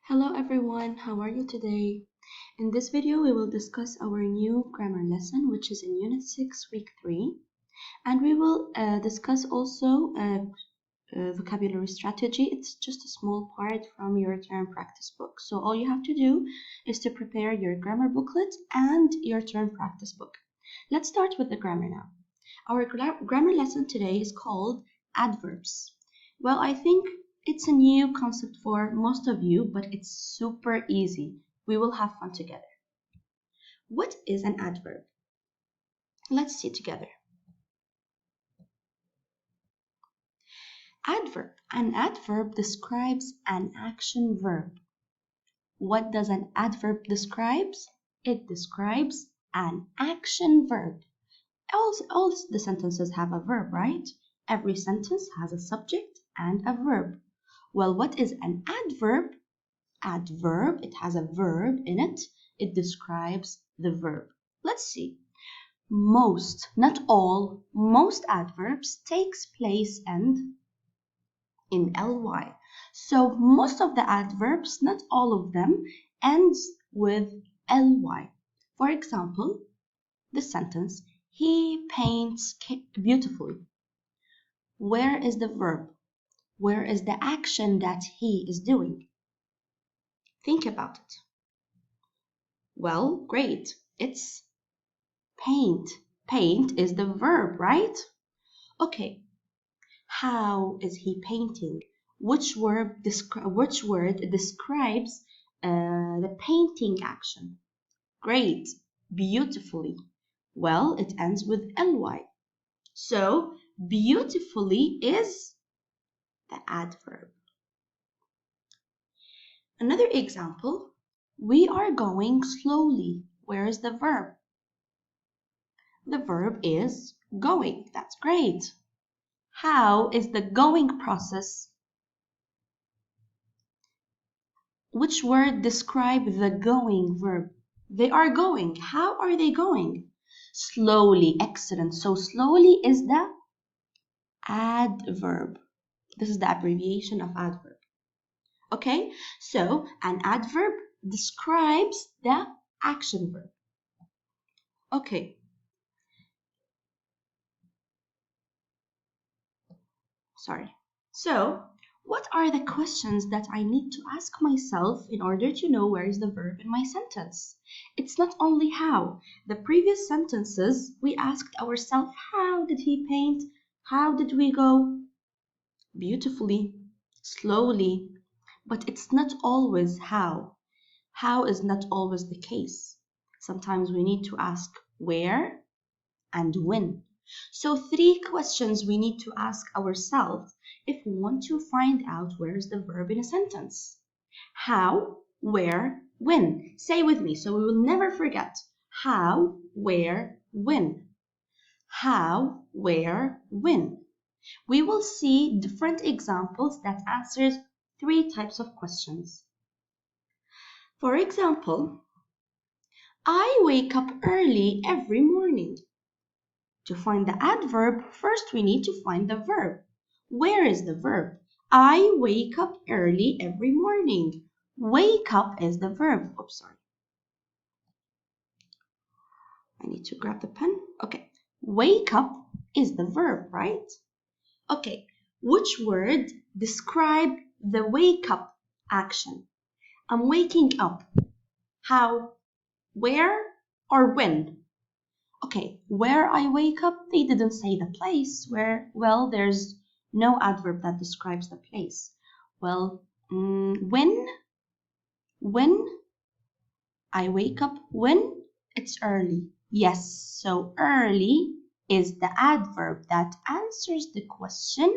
Hello everyone, how are you today? In this video, we will discuss our new grammar lesson, which is in Unit 6, Week 3. And we will discuss also vocabulary strategy. It's just a small part from your term practice book. So all you have to do is to prepare your grammar booklet and your term practice book. Let's start with the grammar now. Our grammar lesson today is called Adverbs. Well, I think it's a new concept for most of you, but it's super easy. We will have fun together. What is an adverb? Let's see together. Adverb. An adverb describes an action verb. What does an adverb describe? It describes an action verb. All the sentences have a verb, right? Every sentence has a subject and a verb. Well, what is an adverb? Adverb, it has a verb in it. It describes the verb. Let's see. Most, not all, most adverbs takes place in ly. So most of the adverbs, not all of them, ends with ly. For example, the sentence, he paints beautifully. Where is the verb? Where is the action that he is doing? Think about it. Well, great. It's paint. Paint is the verb, right? Okay. How is he painting? Which word describes the painting action? Great. Beautifully. Well, it ends with ly. So, beautifully is the adverb. Another example, we are going slowly. Where is the verb? The verb is going. That's great. How is the going process? Which word describes the going verb? They are going. How are they going? Slowly. Excellent. So slowly is the adverb. This is the abbreviation of adverb. Okay, so an adverb describes the action verb. Okay. Sorry. So, what are the questions that I need to ask myself in order to know where is the verb in my sentence? It's not only how. The previous sentences, we asked ourselves, how did he paint? How did we go? Beautifully, slowly. But it's not always how. How is not always the case. Sometimes we need to ask where and when. So 3 questions we need to ask ourselves if we want to find out where is the verb in a sentence. How, where, when. Say with me so we will never forget. How, where, when. How, where, when. We will see different examples that answers 3 types of questions. For example, I wake up early every morning. To find the adverb, first we need to find the verb. Where is the verb? I wake up early every morning. Wake up is the verb. Oops, sorry. I need to grab the pen. Okay. Wake up is the verb, right? Okay. Which word describes the wake up action? I'm waking up. How, where, or when? Okay, where I wake up, they didn't say the place. Where, well, there's no adverb that describes the place. Well, when I wake up, when it's early. Yes, so early is the adverb that answers the question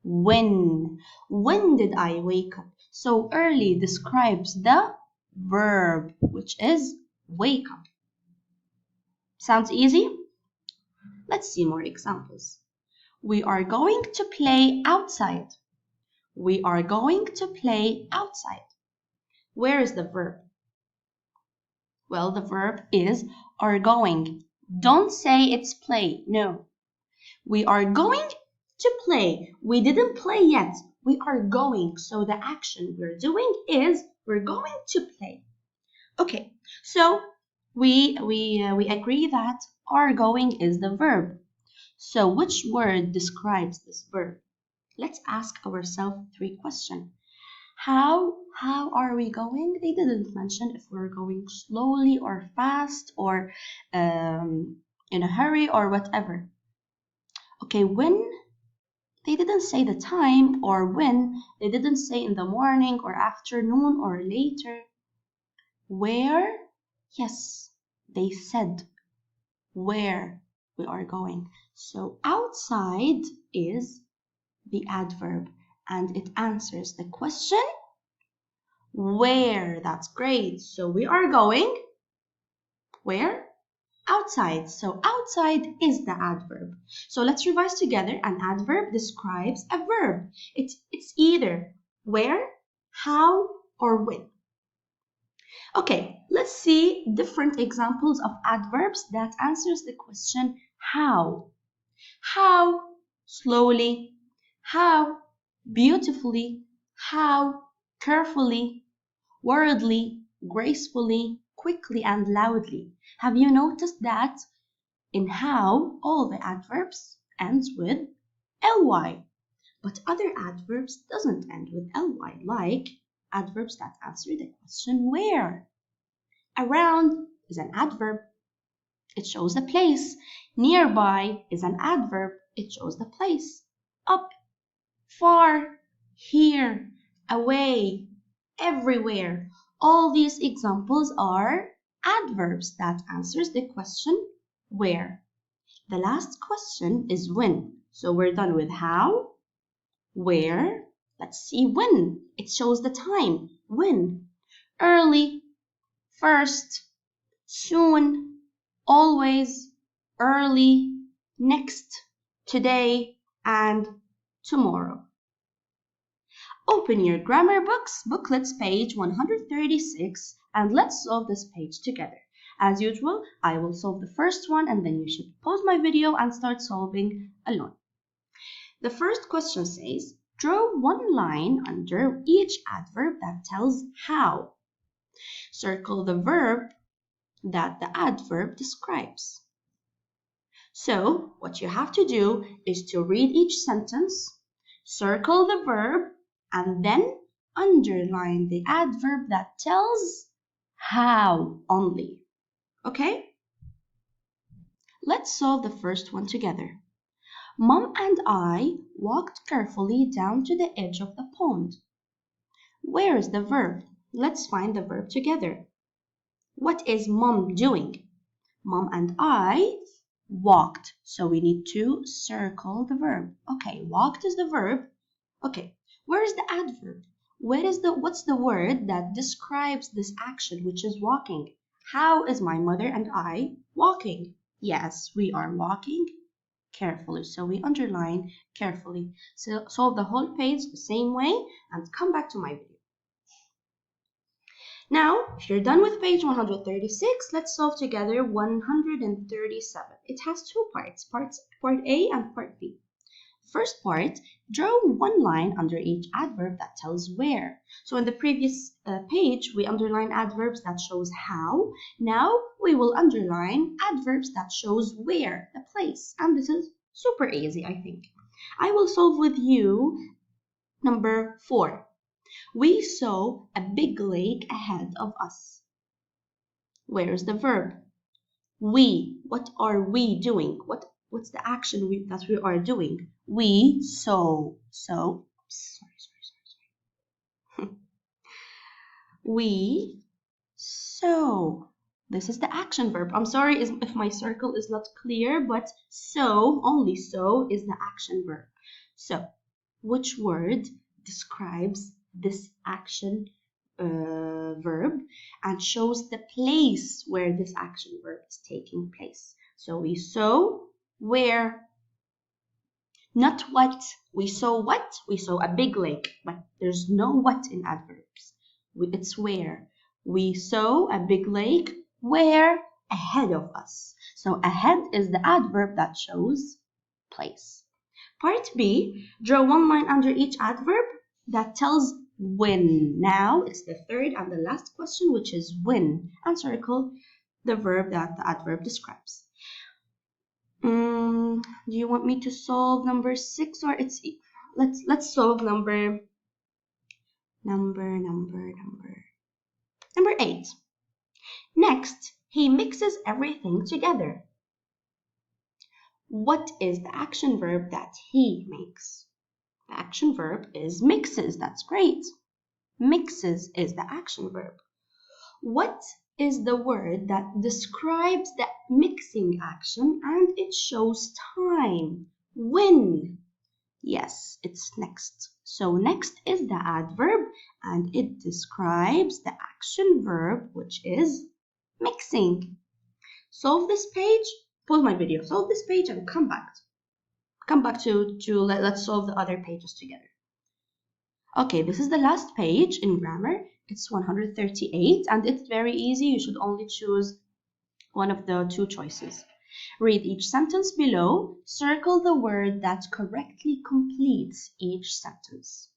when. When did I wake up? So early describes the verb, which is wake up. Sounds easy? Let's see more examples. We are going to play outside. We are going to play outside. Where is the verb? Well, the verb is are going. Don't say it's play. No. We are going to play. We didn't play yet. We are going. So the action we're doing is we're going to play. Okay, so we agree that are going is the verb. So which word describes this verb? Let's ask ourselves 3 questions. How are we going? They didn't mention if we're going slowly or fast or in a hurry or whatever. Okay, when? They didn't say the time or when. They didn't say in the morning or afternoon or later. Where? Yes, they said where we are going. So outside is the adverb and it answers the question where. That's great. So we are going where? Outside. So outside is the adverb. So let's revise together. An adverb describes a verb. It's either where, how, or when. Okay, let's see different examples of adverbs that answers the question how. How slowly, how beautifully, how carefully, worriedly, gracefully, quickly, and loudly. Have you noticed that in how all the adverbs ends with ly, but other adverbs doesn't end with ly, like adverbs that answer the question where. Around is an adverb. It shows the place. Nearby is an adverb. It shows the place. Up, far, here, away, everywhere. All these examples are adverbs that answers the question where. The last question is when. So we're done with how, where. Let's see when. It shows the time. When. Early, first, soon, always, early, next, today, and tomorrow. Open your grammar books, booklets page 136, and let's solve this page together. As usual, I will solve the first one and then you should pause my video and start solving alone. The first question says, draw one line under each adverb that tells how. Circle the verb that the adverb describes. So, what you have to do is to read each sentence, circle the verb, and then underline the adverb that tells how only. Okay? Let's solve the first one together. Mom and I walked carefully down to the edge of the pond. Where is the verb? Let's find the verb together. What is Mom doing? Mom and I walked. So we need to circle the verb. Okay, walked is the verb. Okay, where is the adverb? What's the word that describes this action, which is walking? How is my mother and I walking? Yes, we are walking carefully. So we underline carefully. So solve the whole page the same way and come back to my video. Now, if you're done with page 136, let's solve together 137. It has 2 parts, part A and part B. First part, draw one line under each adverb that tells where. So in the previous page, we underlined adverbs that shows how. Now we will underline adverbs that shows where, the place. And this is super easy, I think. I will solve with you number 4. We saw a big lake ahead of us. Where's the verb? We. What are we doing? What's the action that we are doing? We saw. So, sorry. We saw. This is the action verb. I'm sorry if my circle is not clear, but so, only so, is the action verb. So, which word describes this action verb and shows the place where this action verb is taking place? So we saw where, not what. We saw what? We saw a big lake, but there's no what in adverbs. It's where. We saw a big lake where? Ahead of us. So ahead is the adverb that shows place. Part B, draw one line under each adverb that tells when. Now it's the third and the last question, which is when, and circle the verb that the adverb describes. Do you want me to solve number 6 or it's let's solve number 8. Next, he mixes everything together. What is the action verb that he makes? The action verb is mixes. That's great. Mixes is the action verb. What is the word that describes the mixing action and it shows time? When? Yes, it's next. So next is the adverb and it describes the action verb, which is mixing. Solve this page, pause my video, solve this page and come back to let's solve the other pages together. Okay, this is the last page in grammar. It's 138 and it's very easy. You should only choose one of the two choices. Read each sentence below. Circle the word that correctly completes each sentence.